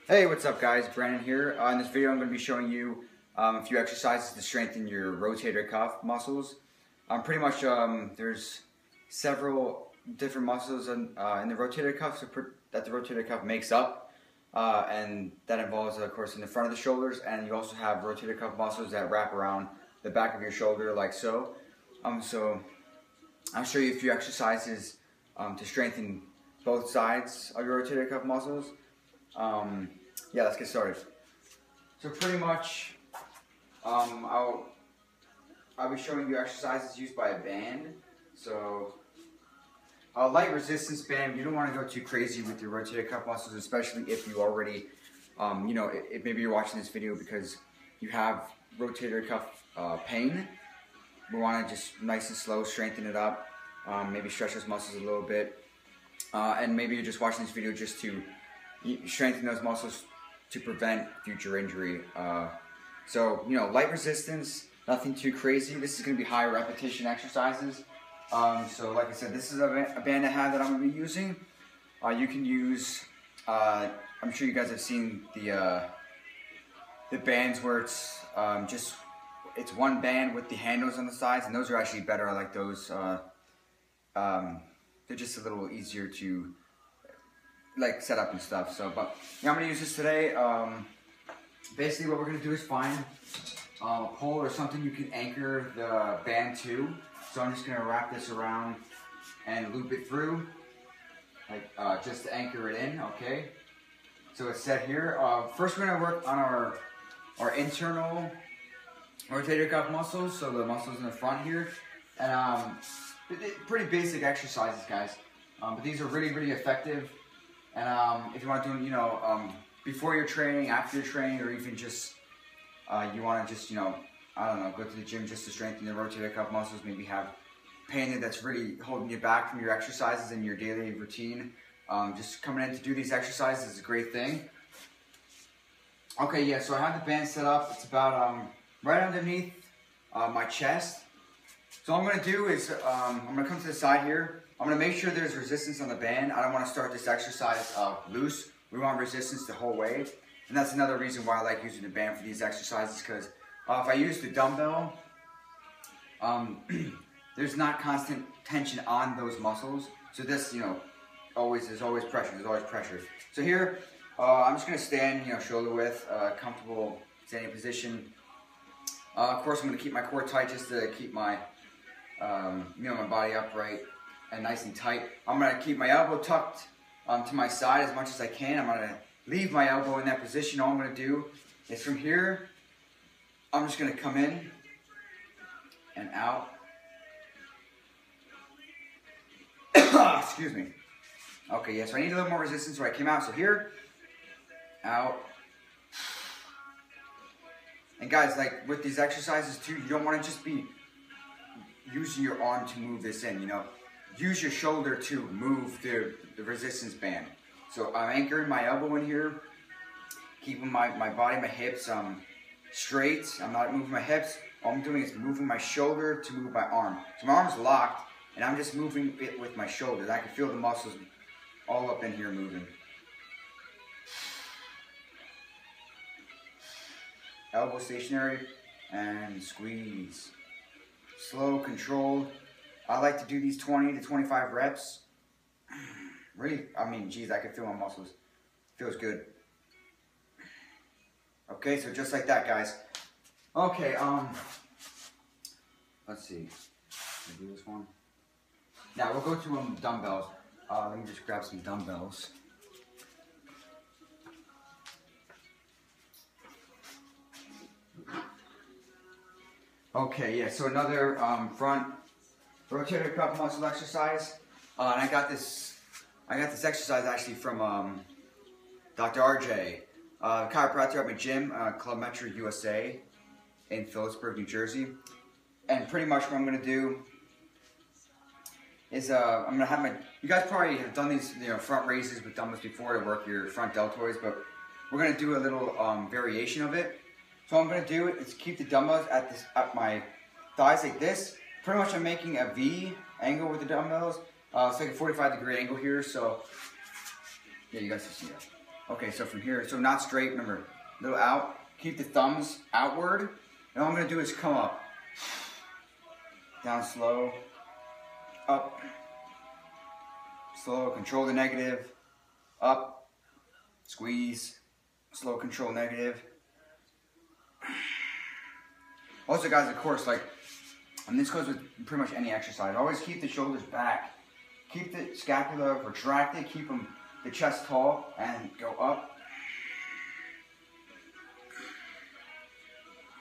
Hey, what's up guys? Brandon here. In this video I'm going to be showing you a few exercises to strengthen your rotator cuff muscles. Pretty much there's several different muscles in the rotator cuff that the rotator cuff makes up, and that involves of course in the front of the shoulders, and you also have rotator cuff muscles that wrap around the back of your shoulder like so. So I'll show you a few exercises to strengthen both sides of your rotator cuff muscles. Yeah, let's get started. So pretty much, I'll be showing you exercises used by a band. So a light resistance band. You don't want to go too crazy with your rotator cuff muscles, especially if you already, if maybe you're watching this video because you have rotator cuff pain. We want to just nice and slow strengthen it up. Maybe stretch those muscles a little bit, and maybe you're just watching this video just to strengthen those muscles to prevent future injury. So, light resistance, nothing too crazy. This is going to be high repetition exercises. So like I said, this is a band I have that I'm going to be using. You can use, I'm sure you guys have seen the bands where it's it's one band with the handles on the sides, and those are actually better. I like those. They're just a little easier to set up and stuff. So, but yeah, I'm gonna use this today. Basically, what we're gonna do is find a pole or something you can anchor the band to. So I'm just gonna wrap this around and loop it through, like just to anchor it in. Okay. So it's set here. First, we're gonna work on our internal rotator cuff muscles. So the muscles in the front here, and pretty basic exercises, guys. But these are really effective. And if you want to do, before your training, after your training, or even just, you want to just, I don't know, go to the gym just to strengthen the rotator cuff muscles, maybe have pain that's really holding you back from your exercises and your daily routine. Just coming in to do these exercises is a great thing. Okay, yeah, so I have the band set up. It's about right underneath my chest. So what I'm going to do is, I'm going to come to the side here. I'm going to make sure there's resistance on the band. I don't want to start this exercise loose. We want resistance the whole way. And that's another reason why I like using the band for these exercises, because if I use the dumbbell, there's not constant tension on those muscles. So this, there's always pressure. So here, I'm just going to stand, shoulder width, comfortable standing position. Of course, I'm going to keep my core tight just to keep my, my body upright and nice and tight. I'm going to keep my elbow tucked to my side as much as I can. I'm going to leave my elbow in that position. All I'm going to do is from here, I'm just going to come in and out. Excuse me. Okay, yeah, so I need a little more resistance where I came out. So here, out. And guys, like with these exercises too, you don't want to just be using your arm to move this in, Use your shoulder to move the resistance band. So I'm anchoring my elbow in here, keeping my body, my hips straight. I'm not moving my hips. All I'm doing is moving my shoulder to move my arm. So my arm's locked, and I'm just moving it with my shoulder. I can feel the muscles all up in here moving. Elbow stationary, and squeeze. Slow, controlled. I like to do these 20 to 25 reps. Really, geez, I can feel my muscles. Feels good. Okay, so just like that, guys. Okay, let's see. Can I do this one? Now, we'll go to dumbbells. Let me just grab some dumbbells. Okay, yeah, so another front rotator cuff muscle exercise. And I got this exercise actually from Dr. RJ, chiropractor at my gym, Club Metro USA in Phillipsburg, New Jersey. And pretty much what I'm gonna do is I'm gonna have you guys probably have done these front raises with dumbbells before to work your front deltoids, but we're gonna do a little variation of it. So what I'm going to do is keep the dumbbells at my thighs like this. Pretty much I'm making a V angle with the dumbbells. It's like a 45-degree angle here, so yeah, you guys can see that. Okay, so from here, so not straight, remember, a little out. Keep the thumbs outward. And all I'm gonna do is come up. Down slow. Up. Slow, control the negative. Up. Squeeze. Slow, control negative. Also guys, of course, like, and this goes with pretty much any exercise, always keep the shoulders back. Keep the scapula retracted, keep the chest tall, and go up.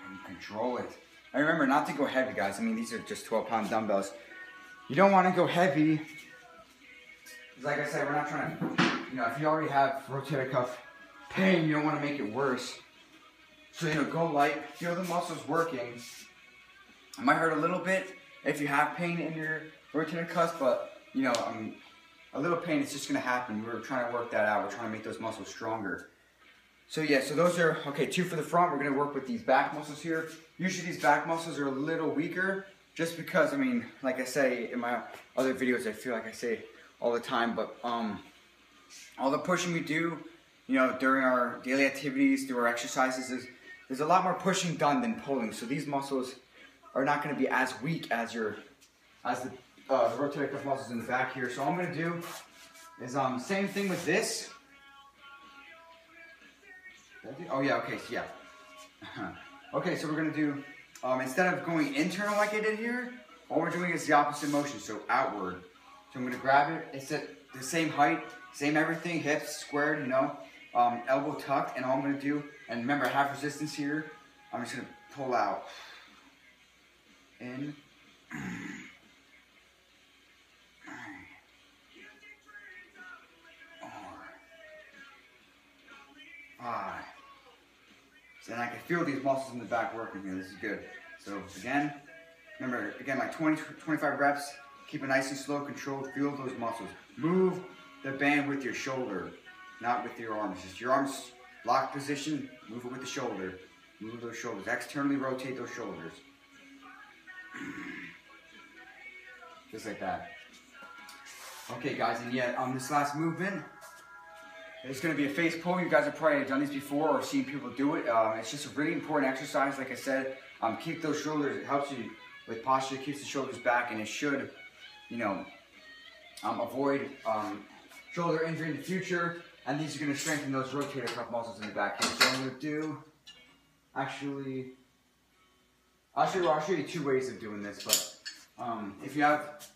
And control it. And remember not to go heavy, guys. I mean, these are just 12-pound dumbbells. You don't want to go heavy. Like I said, we're not trying to, if you already have rotator cuff pain, you don't want to make it worse. So, go light, feel the muscles working. It might hurt a little bit if you have pain in your rotator cuffs, but, a little pain is just going to happen. We're trying to work that out. We're trying to make those muscles stronger. So, yeah, so those are, okay, 2 for the front. We're going to work with these back muscles here. Usually these back muscles are a little weaker just because, like I say in my other videos, I feel like I say all the time, but all the pushing we do, during our daily activities, through our exercises, there's a lot more pushing done than pulling. So these muscles are not going to be as weak as the rotator cuff muscles in the back here. So all I'm going to do is same thing with this. Oh yeah, okay, so yeah. Okay, so we're going to do, instead of going internal like I did here, all we're doing is the opposite motion, so outward. So I'm going to grab it, it's at the same height, same everything, hips squared, elbow tucked, and all I'm going to do, and remember I have resistance here, I'm just going to pull out. In. 5. So then I can feel these muscles in the back working here. This is good. So again, remember, like 20-25 reps. Keep it nice and slow, controlled. Feel those muscles. Move the band with your shoulder, not with your arms. Just your arms locked position. Move it with the shoulder. Move those shoulders. Externally rotate those shoulders. Just like that. Okay, guys, and yeah, this last movement, it's going to be a face pull. You guys have probably done this before or seen people do it. It's just a really important exercise. Like I said, keep those shoulders. It helps you with posture. It keeps the shoulders back, and it should, avoid shoulder injury in the future. And these are going to strengthen those rotator cuff muscles in the back here. So I'm going to do, I'll show you 2 ways of doing this. But if you have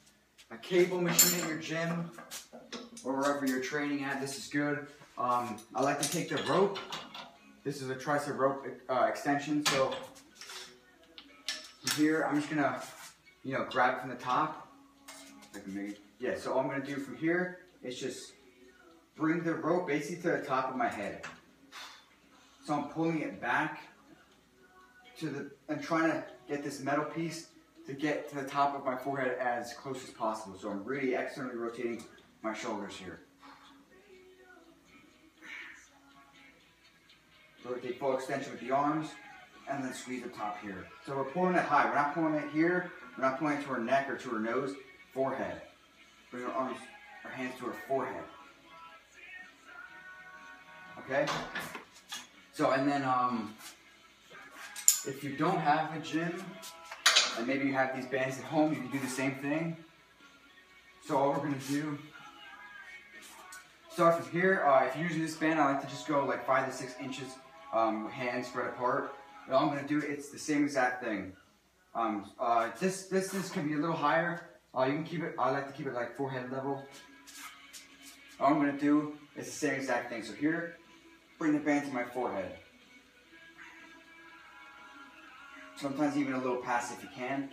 a cable machine in your gym or wherever you're training at, this is good. I like to take the rope. This is a tricep rope extension. So here, I'm just gonna, grab it from the top. Yeah. So all I'm gonna do from here is just bring the rope basically to the top of my head. So I'm pulling it back and trying to get this metal piece to get to the top of my forehead as close as possible. So I'm really externally rotating my shoulders here. Rotate full extension with the arms, and then squeeze the top here. So we're pulling it high. We're not pulling it here. We're not pulling it to our neck or to our nose. Forehead. Bring our arms, our hands to our forehead. Okay? So, and then, if you don't have a gym, and maybe you have these bands at home, you can do the same thing. So all we're going to do, start from here. If you're using this band, I like to just go like 5 to 6 inches, hands spread apart. But all I'm going to do, it's the same exact thing. This distance can be a little higher. You can keep it, I like to keep it like forehead level. All I'm going to do is the same exact thing. So here, bring the band to my forehead. Sometimes even a little past if you can.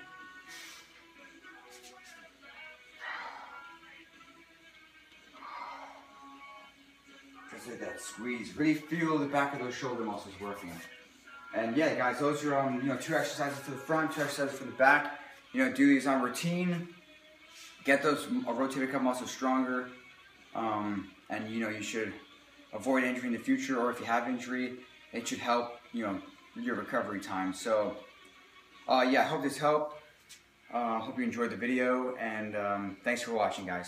Just like that squeeze. Really feel the back of those shoulder muscles working. And yeah, guys, those are 2 exercises to the front, 2 exercises for the back. Do these on routine. Get those rotator cuff muscles stronger. And you should avoid injury in the future, or if you have injury, it should help your recovery time. So yeah, I hope this helped. Hope you enjoyed the video, and thanks for watching, guys.